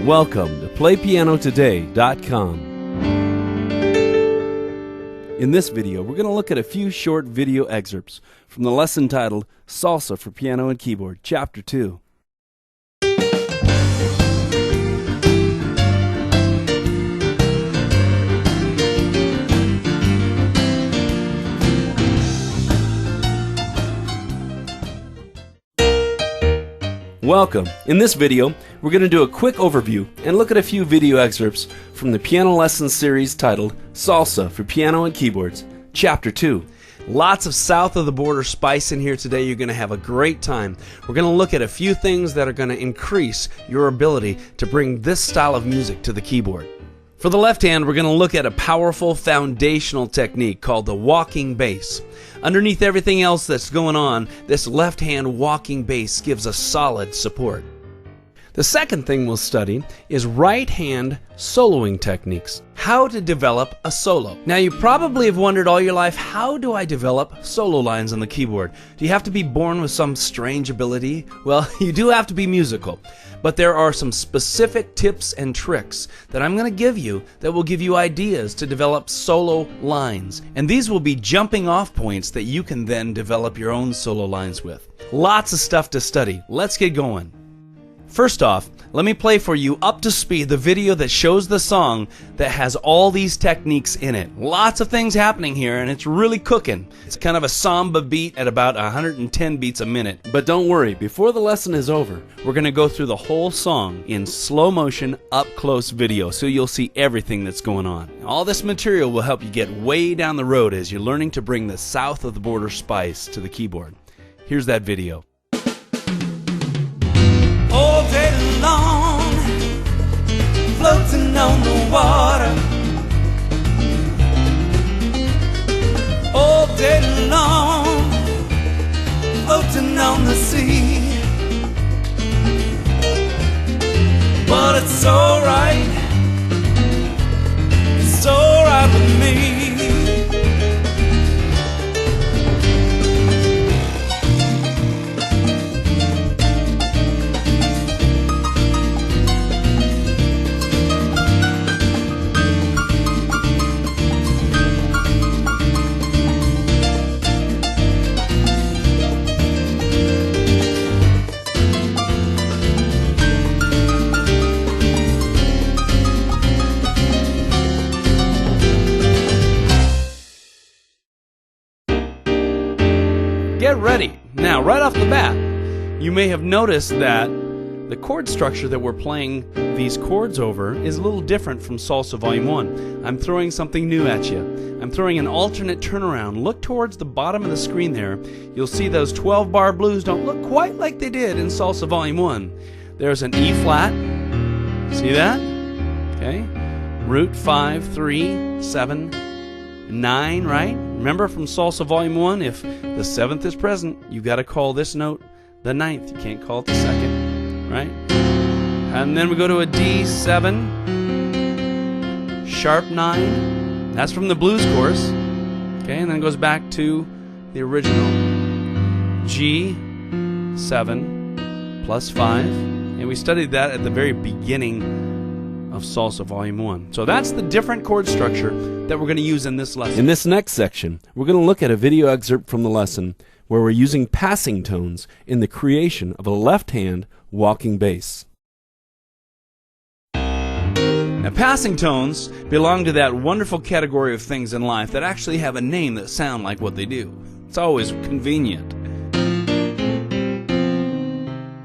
Welcome to PlayPianoTODAY.com. In this video, we're going to look at a few short video excerpts from the lesson titled Salsa for Piano and Keyboard, Chapter 2. Welcome. In this video, we're going to do a quick overview and look at a few video excerpts from the piano lesson series titled Salsa for Piano and Keyboards, Chapter 2. Lots of south of the border spice in here today. You're going to have a great time. We're going to look at a few things that are going to increase your ability to bring this style of music to the keyboard. For the left hand, we're going to look at a powerful foundational technique called the walking bass. Underneath everything else that's going on, this left hand walking bass gives us solid support. The second thing we'll study is right hand soloing techniques. How to develop a solo. Now you probably have wondered all your life, how do I develop solo lines on the keyboard? Do you have to be born with some strange ability? Well, you do have to be musical. But there are some specific tips and tricks that I'm going to give you that will give you ideas to develop solo lines. And these will be jumping off points that you can then develop your own solo lines with. Lots of stuff to study. Let's get going. First off, let me play for you up to speed the video that shows the song that has all these techniques in it. Lots of things happening here and it's really cooking. It's kind of a samba beat at about 110 beats a minute. But don't worry, before the lesson is over, we're going to go through the whole song in slow motion, up close video so you'll see everything that's going on. All this material will help you get way down the road as you're learning to bring the south of the border spice to the keyboard. Here's that video. All day long, floating on the water. All day long, floating on the sea. But it's alright, it's alright with me. Get ready. Now, right off the bat, you may have noticed that the chord structure that we're playing these chords over is a little different from Salsa Volume 1. I'm throwing something new at you. I'm throwing an alternate turnaround. Look towards the bottom of the screen there. You'll see those 12-bar blues don't look quite like they did in Salsa Volume 1. There's an E flat. See that? Okay. Root 5, 3, 7, 9, right? Remember from Salsa Volume 1, if the 7th is present, you got to call this note the 9th. You can't call it the 2nd, right? And then we go to a D7, sharp 9. That's from the blues course. Okay, and then it goes back to the original. G7 plus 5. And we studied that at the very beginning of Salsa Volume 1. So that's the different chord structure that we're going to use in this lesson. In this next section, we're going to look at a video excerpt from the lesson where we're using passing tones in the creation of a left-hand walking bass. Now, passing tones belong to that wonderful category of things in life that actually have a name that sound like what they do. It's always convenient.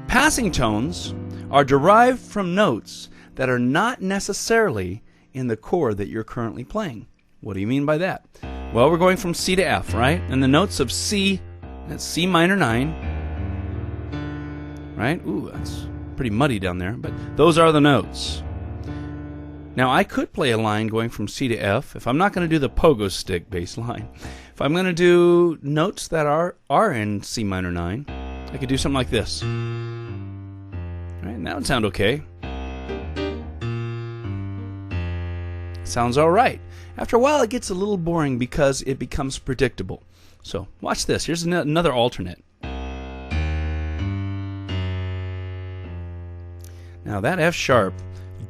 Passing tones are derived from notes that are not necessarily in the chord that you're currently playing. What do you mean by that? Well, we're going from C to F, right? And the notes of C, that's C minor 9, right? Ooh, that's pretty muddy down there, but those are the notes. Now, I could play a line going from C to F if I'm not going to do the pogo stick bass line. If I'm going to do notes that are in C minor 9, I could do something like this. Right? And that would sound okay. Sounds all right. After a while, it gets a little boring because it becomes predictable. So watch this. Here's another alternate. Now that F sharp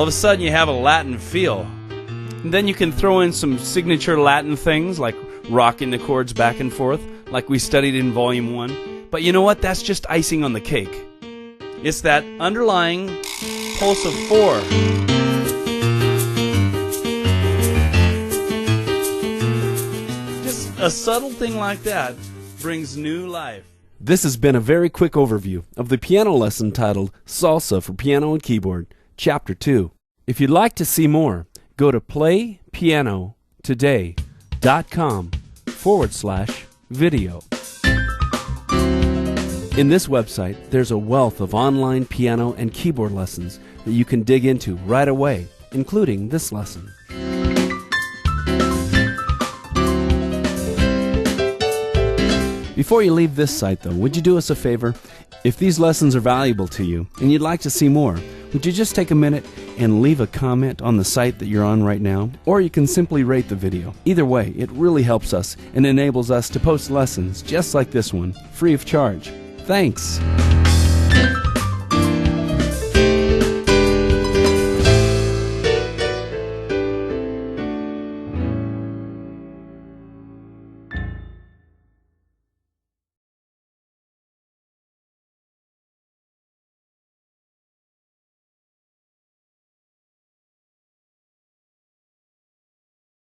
all of a sudden you have a Latin feel. And then you can throw in some signature Latin things like rocking the chords back and forth, like we studied in Volume 1. But you know what? That's just icing on the cake. It's that underlying pulse of 4. Just a subtle thing like that brings new life. This has been a very quick overview of the piano lesson titled Salsa for Piano and Keyboard, Chapter 2. If you'd like to see more, go to PlayPianoTODAY.com/video. In this website, there's a wealth of online piano and keyboard lessons that you can dig into right away, including this lesson. Before you leave this site, though, would you do us a favor? If these lessons are valuable to you and you'd like to see more, would you just take a minute and leave a comment on the site that you're on right now? Or you can simply rate the video. Either way, it really helps us and enables us to post lessons just like this one, free of charge. Thanks!